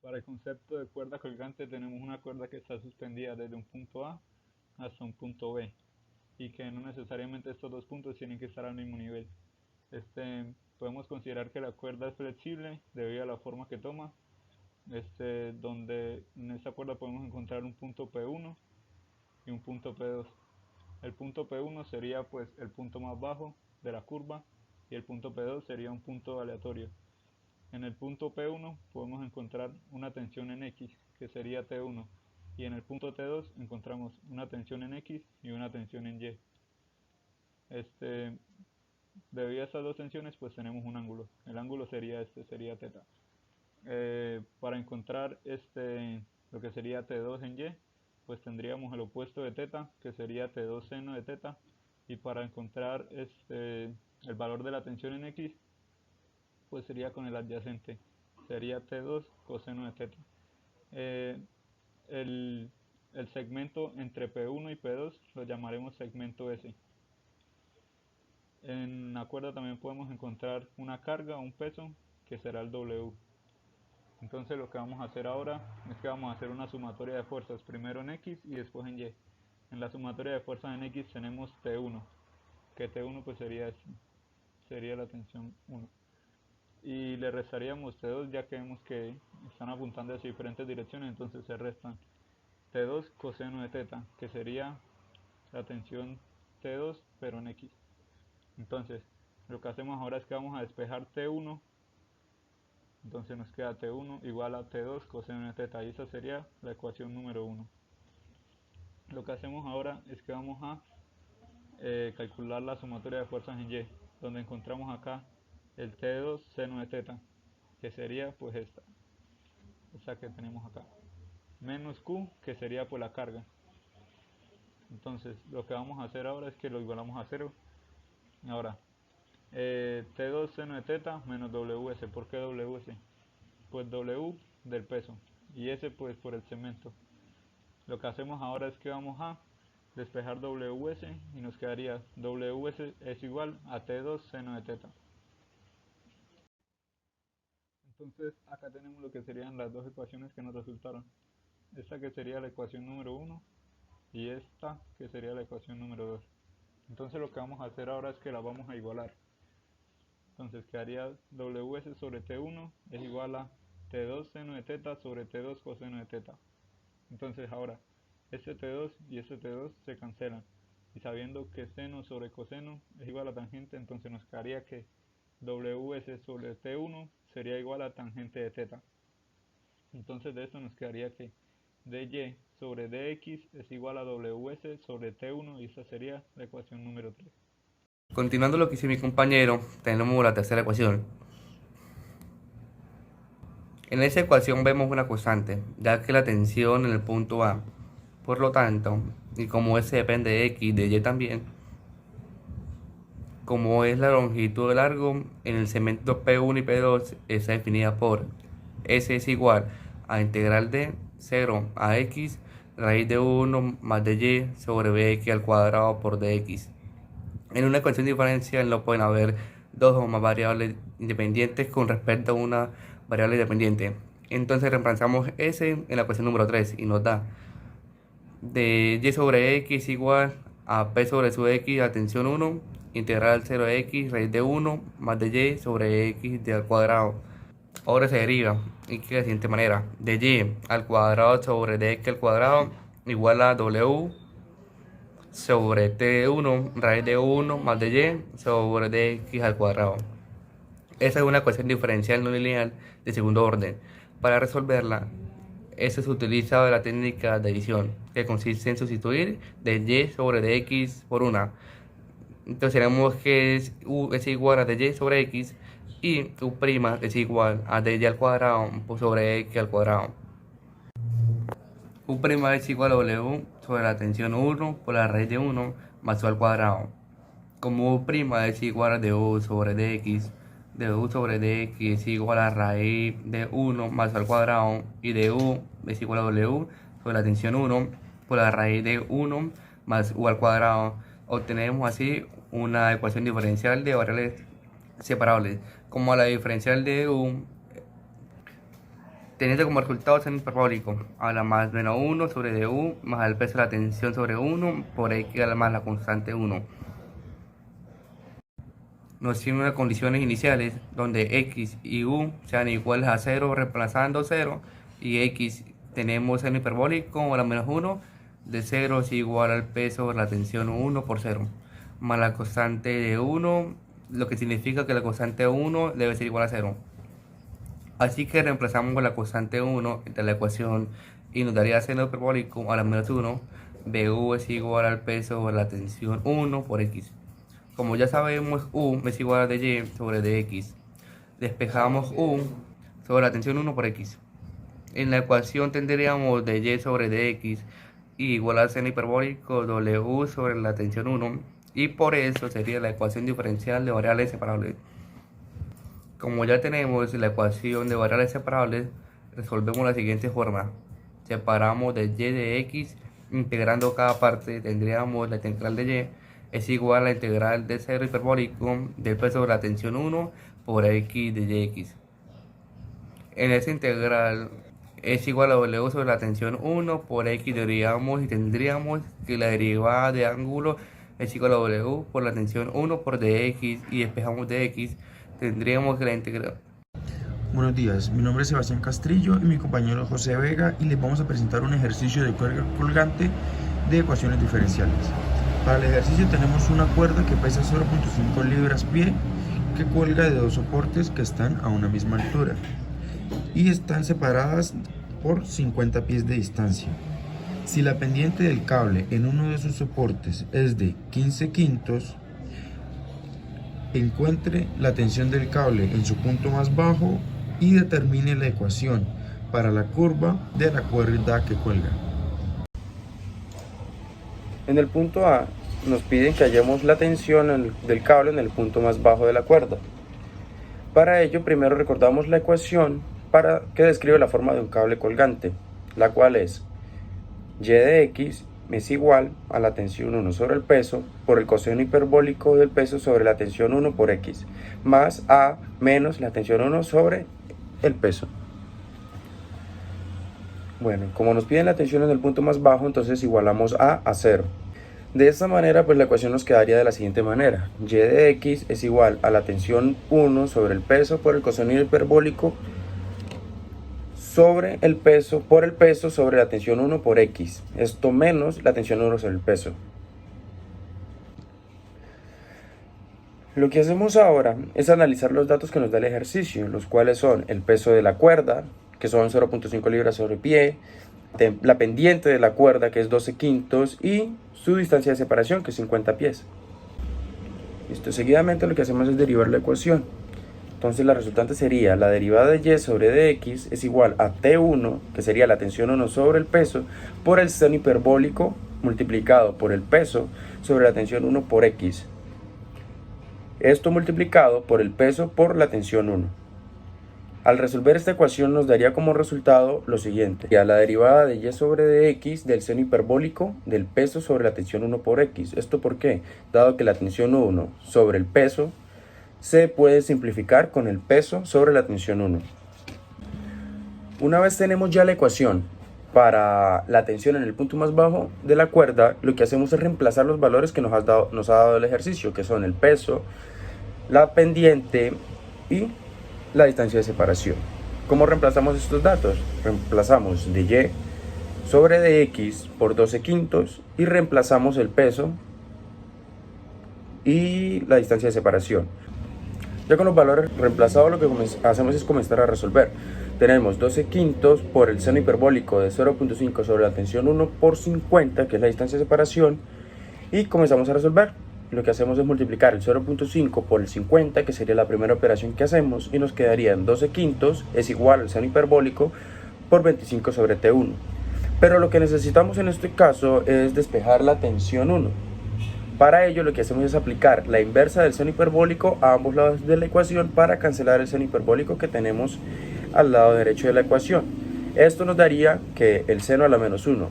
Para el concepto de cuerda colgante tenemos una cuerda que está suspendida desde un punto A hasta un punto B y que no necesariamente estos dos puntos tienen que estar al mismo nivel. Podemos considerar que la cuerda es flexible debido a la forma que toma, donde en esta cuerda podemos encontrar un punto P1 y un punto P2. El punto P1 sería pues el punto más bajo de la curva y el punto P2 sería un punto aleatorio. En el punto P1 podemos encontrar una tensión en X, que sería T1, y en el punto T2 encontramos una tensión en X y una tensión en Y. Debido a estas dos tensiones pues tenemos un ángulo. El ángulo sería sería θ. Para encontrar lo que sería T2 en Y, pues tendríamos el opuesto de θ, que sería T2 seno de θ, y para encontrar el valor de la tensión en X, pues sería con el adyacente, sería T2 coseno de θ. El, el segmento entre P1 y P2 lo llamaremos segmento S. En la cuerda también podemos encontrar una carga, un peso, que será el W. Entonces lo que vamos a hacer ahora es que vamos a hacer una sumatoria de fuerzas, primero en X y después en Y. En la sumatoria de fuerzas en X tenemos T1, que T1 pues sería la tensión 1. Y le restaríamos T2 ya que vemos que están apuntando hacia diferentes direcciones, entonces se restan T2 coseno de θ, que sería la tensión T2 pero en X. Entonces lo que hacemos ahora es que vamos a despejar T1, entonces nos queda T1 igual a T2 coseno de θ, y esa sería la ecuación número 1. Lo que hacemos ahora es que vamos a calcular la sumatoria de fuerzas en Y, donde encontramos acá el T2 seno de θ, que sería pues esta que tenemos acá, menos Q, que sería pues la carga. Entonces lo que vamos a hacer ahora es que lo igualamos a 0. Ahora, T2 seno de θ menos WS. ¿Por qué WS? Pues W del peso y S pues por el cemento. Lo que hacemos ahora es que vamos a despejar WS y nos quedaría WS es igual a T2 seno de θ. Entonces acá tenemos lo que serían las dos ecuaciones que nos resultaron. Esta que sería la ecuación número 1 y esta que sería la ecuación número 2. Entonces lo que vamos a hacer ahora es que las vamos a igualar. Entonces quedaría WS sobre T1 es igual a T2 seno de θ sobre T2 coseno de θ. Entonces ahora este T2 y este T2 se cancelan. Y sabiendo que seno sobre coseno es igual a tangente, entonces nos quedaría que WS sobre T1 sería igual a tangente de θ. Entonces de esto nos quedaría que dy sobre dx es igual a ws sobre t1 y esa sería la ecuación número 3. Continuando lo que hizo mi compañero, tenemos la tercera ecuación. En esa ecuación vemos una constante, ya que la tensión en el punto A, por lo tanto, y como S depende de X y de Y también, como es la longitud de largo, en el segmento P1 y P2 está definida por S es igual a integral de 0 a X raíz de 1 más de Y sobre Bx al cuadrado por dx. En una ecuación diferencial no pueden haber dos o más variables independientes con respecto a una variable independiente. Entonces reemplazamos S en la ecuación número 3 y nos da de Y sobre X igual a P sobre su X a tensión 1 integral 0 de X raíz de 1 más de Y sobre X de al cuadrado. Ahora se deriva y queda de la siguiente manera: de Y al cuadrado sobre dx al cuadrado igual a W sobre T1 raíz de 1 más de Y sobre dx al cuadrado. Esa es una ecuación diferencial no lineal de segundo orden. Para resolverla, se utiliza la técnica de adición, que consiste en sustituir de Y sobre dx por una. Entonces tenemos que U es igual a dy sobre x y U' es igual a dy al cuadrado sobre x al cuadrado. U' es igual a W sobre la tensión 1 por la raíz de 1 más U al cuadrado. Como U' es igual a du sobre dx, du sobre dx es igual a raíz de 1 más U al cuadrado, y du es igual a W sobre la tensión 1 por la raíz de 1 más U al cuadrado, obtenemos así una ecuación diferencial de variables separables, como la diferencial de U teniendo como resultado seno hiperbólico a la más menos 1 sobre du más el peso de la tensión sobre 1 por x a la más la constante 1. Nos tiene unas condiciones iniciales donde x y u sean iguales a 0 reemplazando 0 y x tenemos seno hiperbólico a la menos 1 de 0 es igual al peso sobre la tensión 1 por 0 más la constante de 1, lo que significa que la constante 1 debe ser igual a 0. Así que reemplazamos la constante 1 entre la ecuación y nos daría seno hiperbólico a la menos 1 de u es igual al peso sobre la tensión 1 por x. Como ya sabemos, u es igual a dy sobre dx. Despejamos u sobre la tensión 1 por x. En la ecuación tendríamos dy sobre dx igual al seno hiperbólico w sobre la tensión 1 y por eso sería la ecuación diferencial de variables separables. Como ya tenemos la ecuación de variables separables, resolvemos la siguiente forma. Separamos de y de x, integrando cada parte tendríamos la integral de y es igual a la integral de 0 hiperbólico del peso sobre la tensión 1 por x de yx. En esa integral es igual a w sobre la tensión 1 por x derivaríamos y tendríamos que la derivada de ángulo es igual a w por la tensión 1 por dx y despejamos de x, tendríamos que la integral. Buenos días, mi nombre es Sebastián Castrillo y mi compañero José Vega y les vamos a presentar un ejercicio de cuerda colgante de ecuaciones diferenciales. Para el ejercicio tenemos una cuerda que pesa 0.5 libras pie que cuelga de dos soportes que están a una misma altura y están separadas por 50 pies de distancia. Si la pendiente del cable en uno de sus soportes es de 15 quintos, encuentre la tensión del cable en su punto más bajo y determine la ecuación para la curva de la cuerda que cuelga. En el punto A nos piden que hallemos la tensión del cable en el punto más bajo de la cuerda. Para ello primero recordamos la ecuación que describe la forma de un cable colgante, la cual es y de x es igual a la tensión 1 sobre el peso por el coseno hiperbólico del peso sobre la tensión 1 por x, más a menos la tensión 1 sobre el peso. Bueno, como nos piden la tensión en el punto más bajo, entonces igualamos a 0. De esta manera, pues la ecuación nos quedaría de la siguiente manera. Y de x es igual a la tensión 1 sobre el peso por el coseno hiperbólico sobre el peso por el peso sobre la tensión 1 por x. Esto menos la tensión 1 sobre el peso. Lo que hacemos ahora es analizar los datos que nos da el ejercicio, los cuales son el peso de la cuerda, que son 0.5 libras sobre pie, la pendiente de la cuerda, que es 12 quintos, y su distancia de separación, que es 50 pies. Listo, seguidamente lo que hacemos es derivar la ecuación. Entonces la resultante sería la derivada de y sobre dx es igual a t1, que sería la tensión 1 sobre el peso, por el seno hiperbólico multiplicado por el peso sobre la tensión 1 por x. Esto multiplicado por el peso por la tensión 1. Al resolver esta ecuación nos daría como resultado lo siguiente. La derivada de y sobre dx del seno hiperbólico del peso sobre la tensión 1 por x. ¿Esto por qué? Dado que la tensión 1 sobre el peso se puede simplificar con el peso sobre la tensión 1. Una vez tenemos ya la ecuación para la tensión en el punto más bajo de la cuerda, lo que hacemos es reemplazar los valores que nos ha dado el ejercicio, que son el peso, la pendiente y la distancia de separación. ¿Cómo reemplazamos estos datos? Reemplazamos de y sobre dx por 12 quintos y reemplazamos el peso y la distancia de separación. Ya con los valores reemplazados, lo que hacemos es comenzar a resolver. Tenemos 12 quintos por el seno hiperbólico de 0.5 sobre la tensión 1 por 50, que es la distancia de separación, y comenzamos a resolver. Lo que hacemos es multiplicar el 0.5 por el 50, que sería la primera operación que hacemos, y nos quedarían 12 quintos es igual al seno hiperbólico por 25 sobre T1. Pero lo que necesitamos en este caso es despejar la tensión 1. Para ello lo que hacemos es aplicar la inversa del seno hiperbólico a ambos lados de la ecuación para cancelar el seno hiperbólico que tenemos al lado derecho de la ecuación. Esto nos daría que el seno a la menos 1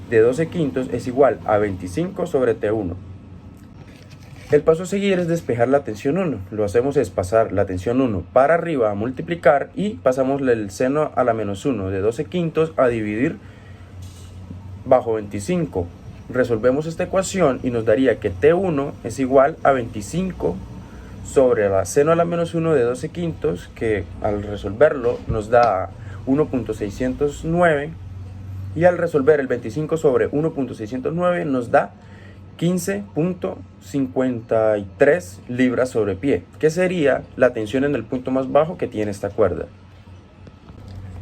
de 12 quintos es igual a 25 sobre T1. El paso a seguir es despejar la tensión 1. Lo hacemos es pasar la tensión 1 para arriba a multiplicar y pasamos el seno a la menos 1 de 12 quintos a dividir bajo 25. Resolvemos esta ecuación y nos daría que T1 es igual a 25 sobre la seno a la menos 1 de 12 quintos, que al resolverlo nos da 1.609, y al resolver el 25 sobre 1.609 nos da 15.53 libras sobre pie, que sería la tensión en el punto más bajo que tiene esta cuerda.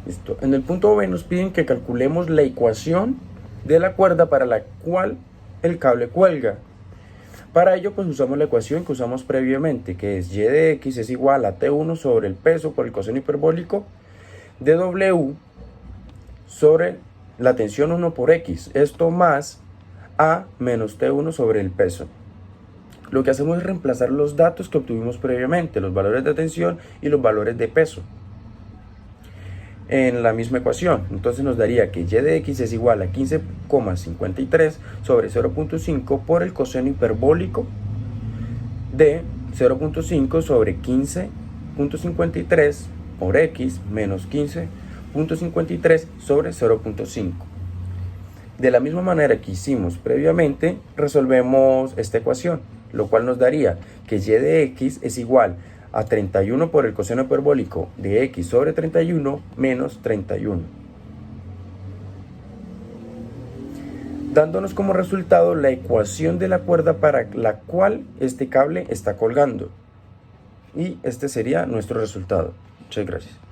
Listo. En el punto B nos piden que calculemos la ecuación de la cuerda para la cual el cable cuelga. Para ello pues usamos la ecuación que usamos previamente, que es y de x es igual a T1 sobre el peso por el coseno hiperbólico de W sobre la tensión 1 por x, esto más A menos T1 sobre el peso. Lo que hacemos es reemplazar los datos que obtuvimos previamente, los valores de tensión y los valores de peso, en la misma ecuación. Entonces nos daría que y de x es igual a 15,53 sobre 0.5 por el coseno hiperbólico de 0.5 sobre 15.53 por x menos 15.53 sobre 0.5. De la misma manera que hicimos previamente, resolvemos esta ecuación, lo cual nos daría que y de x es igual a 31 por el coseno hiperbólico de x sobre 31 menos 31, dándonos como resultado la ecuación de la cuerda para la cual este cable está colgando. Y este sería nuestro resultado. Muchas gracias.